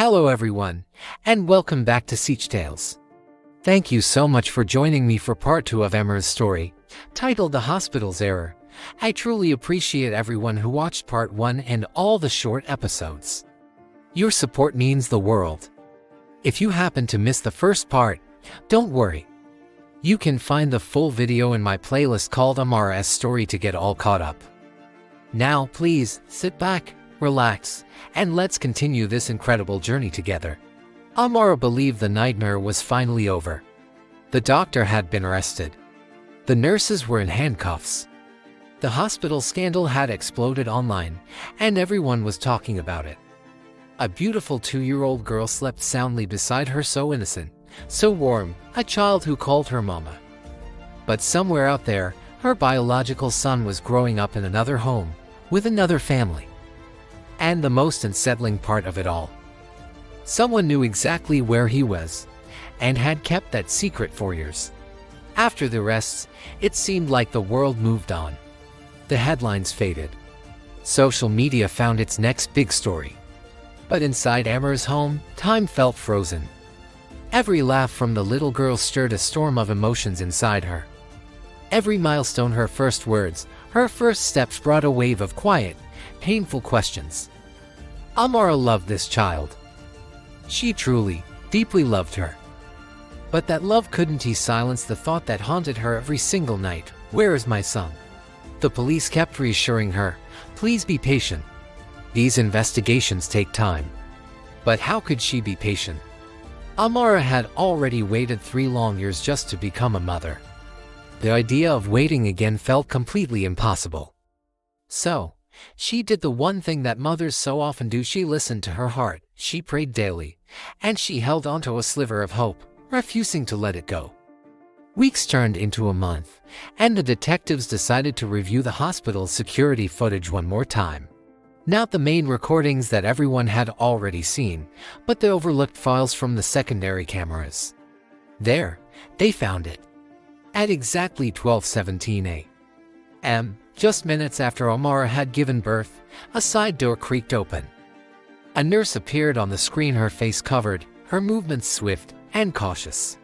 Hello everyone, and welcome back to Siege Tales. Thank you so much for joining me for part 2 of Amara's story, titled The Hospital's Error. I truly appreciate everyone who watched part 1 and all the short episodes. Your support means the world. If you happen to miss the first part, don't worry. You can find the full video in my playlist called Amara's Story to get all caught up. Now please, sit back, relax, and let's continue this incredible journey together. Amara believed the nightmare was finally over. The doctor had been arrested. The nurses were in handcuffs. The hospital scandal had exploded online, and everyone was talking about it. A beautiful 2-year-old girl slept soundly beside her, so innocent, so warm, a child who called her mama. But somewhere out there, her biological son was growing up in another home, with another family. And the most unsettling part of it all, someone knew exactly where he was, and had kept that secret for years. After the arrests, it seemed like the world moved on. The headlines faded. Social media found its next big story. But inside Amara's home, time felt frozen. Every laugh from the little girl stirred a storm of emotions inside her. Every milestone, her first words, her first steps brought a wave of quiet, painful questions. Amara loved this child. She truly, deeply loved her. But that love couldn't silence the thought that haunted her every single night. Where is my son? The police kept reassuring her, please be patient. These investigations take time. But how could she be patient? Amara had already waited 3 long years just to become a mother. The idea of waiting again felt completely impossible. So, she did the one thing that mothers so often do. She listened to her heart, she prayed daily, and she held onto a sliver of hope, refusing to let it go. Weeks turned into a month, and the detectives decided to review the hospital's security footage one more time. Not the main recordings that everyone had already seen, but the overlooked files from the secondary cameras. There, they found it. At exactly 12:17 a.m., just minutes after Amara had given birth, a side door creaked open. A nurse appeared on the screen, her face covered, her movements swift and cautious.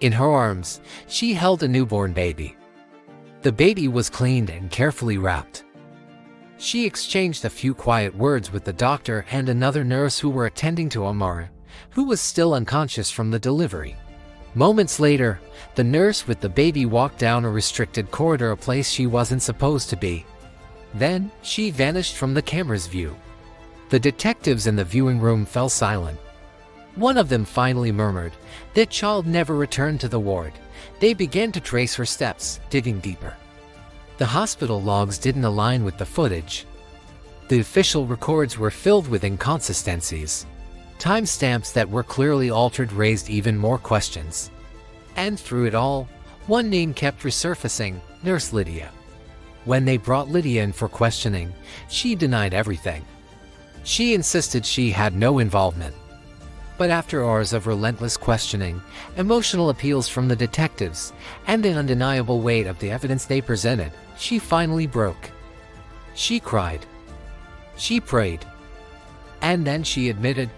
In her arms, she held a newborn baby. The baby was cleaned and carefully wrapped. She exchanged a few quiet words with the doctor and another nurse who were attending to Amara, who was still unconscious from the delivery. Moments later, the nurse with the baby walked down a restricted corridor, a place she wasn't supposed to be. Then, she vanished from the camera's view. The detectives in the viewing room fell silent. One of them finally murmured, "That child never returned to the ward." They began to trace her steps, digging deeper. The hospital logs didn't align with the footage. The official records were filled with inconsistencies. Timestamps that were clearly altered raised even more questions. And through it all, one name kept resurfacing: Nurse Lydia. When they brought Lydia in for questioning, she denied everything. She insisted she had no involvement. But after hours of relentless questioning, emotional appeals from the detectives, and the undeniable weight of the evidence they presented, she finally broke. She cried. She prayed. And then she admitted,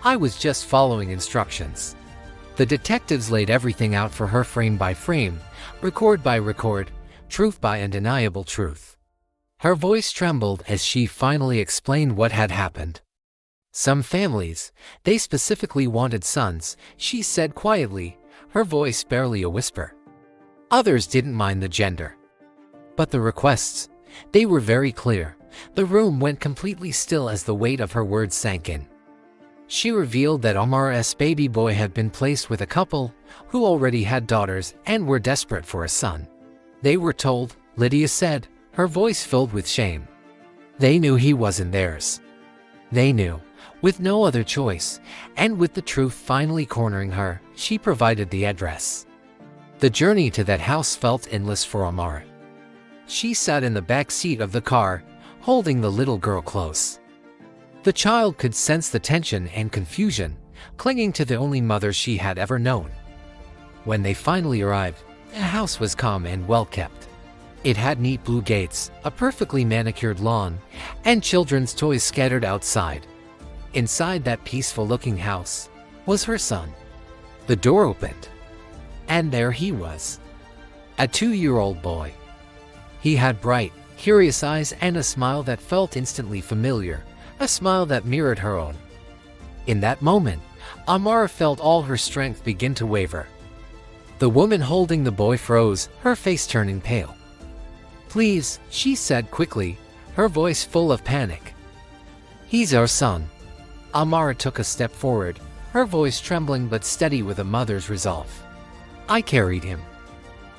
"I was just following instructions." The detectives laid everything out for her, frame by frame, record by record, truth by undeniable truth. Her voice trembled as she finally explained what had happened. Some families, they specifically wanted sons, she said quietly, her voice barely a whisper. Others didn't mind the gender. But the requests, they were very clear. The room went completely still as the weight of her words sank in. She revealed that Amara's baby boy had been placed with a couple who already had daughters and were desperate for a son. They were told, Lydia said, her voice filled with shame. They knew he wasn't theirs. They knew, with no other choice, and with the truth finally cornering her, she provided the address. The journey to that house felt endless for Amara. She sat in the back seat of the car, holding the little girl close. The child could sense the tension and confusion, clinging to the only mother she had ever known. When they finally arrived, the house was calm and well kept. It had neat blue gates, a perfectly manicured lawn, and children's toys scattered outside. Inside that peaceful-looking house was her son. The door opened, and there he was, a 2-year-old boy. He had bright, curious eyes and a smile that felt instantly familiar, a smile that mirrored her own. In that moment, Amara felt all her strength begin to waver. The woman holding the boy froze, her face turning pale. "Please," she said quickly, her voice full of panic. "He's our son." Amara took a step forward, her voice trembling but steady with a mother's resolve. "I carried him.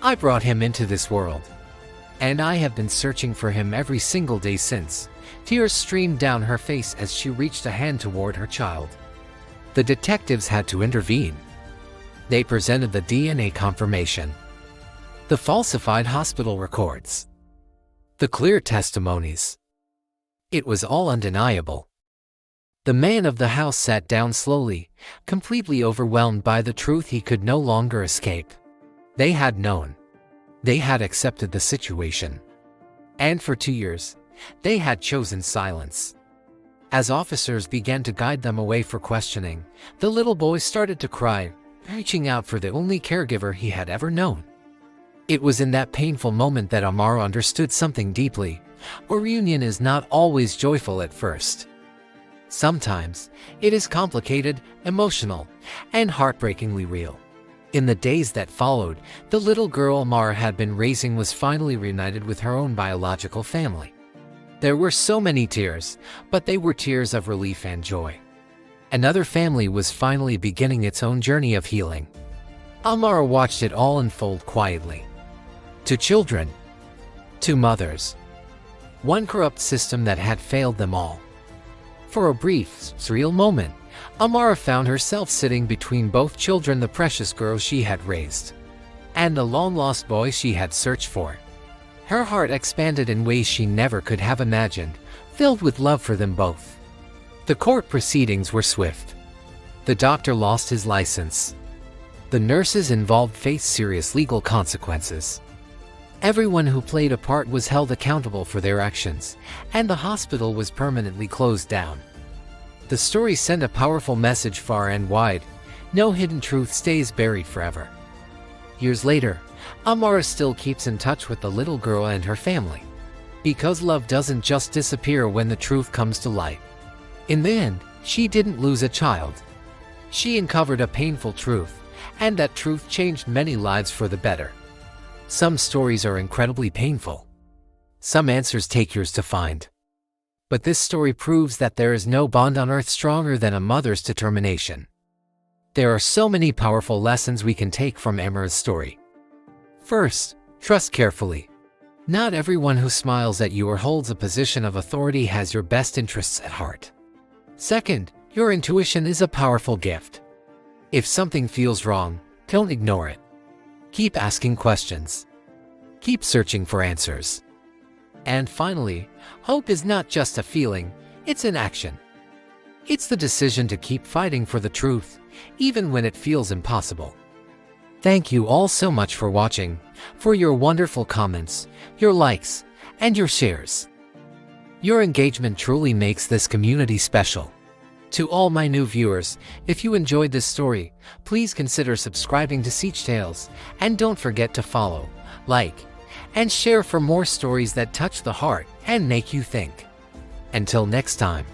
I brought him into this world. And I have been searching for him every single day since." Tears streamed down her face as she reached a hand toward her child. The detectives had to intervene. They presented the DNA confirmation, the falsified hospital records, the clear testimonies. It was all undeniable. The man of the house sat down slowly, completely overwhelmed by the truth he could no longer escape. They had known. They had accepted the situation. And for 2 years, they had chosen silence. As officers began to guide them away for questioning, the little boy started to cry, reaching out for the only caregiver he had ever known. It was in that painful moment that Amara understood something deeply. A reunion is not always joyful at first. Sometimes, it is complicated, emotional, and heartbreakingly real. In the days that followed, the little girl Amara had been raising was finally reunited with her own biological family. There were so many tears, but they were tears of relief and joy. Another family was finally beginning its own journey of healing. Amara watched it all unfold quietly. 2 children, 2 mothers, one corrupt system that had failed them all. For a brief, surreal moment, Amara found herself sitting between both children, the precious girl she had raised and the long-lost boy she had searched for. Her heart expanded in ways she never could have imagined, filled with love for them both. The court proceedings were swift. The doctor lost his license. The nurses involved faced serious legal consequences. Everyone who played a part was held accountable for their actions, and the hospital was permanently closed down. The story sent a powerful message far and wide: no hidden truth stays buried forever. Years later, Amara still keeps in touch with the little girl and her family. Because love doesn't just disappear when the truth comes to light. In the end, she didn't lose a child. She uncovered a painful truth, and that truth changed many lives for the better. Some stories are incredibly painful. Some answers take years to find. But this story proves that there is no bond on earth stronger than a mother's determination. There are so many powerful lessons we can take from Amara's story. First, trust carefully. Not everyone who smiles at you or holds a position of authority has your best interests at heart. Second, your intuition is a powerful gift. If something feels wrong, don't ignore it. Keep asking questions. Keep searching for answers. And finally, hope is not just a feeling, it's an action. It's the decision to keep fighting for the truth, even when it feels impossible. Thank you all so much for watching, for your wonderful comments, your likes, and your shares. Your engagement truly makes this community special. To all my new viewers, if you enjoyed this story, please consider subscribing to Siege Tales, and don't forget to follow, like, and share for more stories that touch the heart and make you think. Until next time.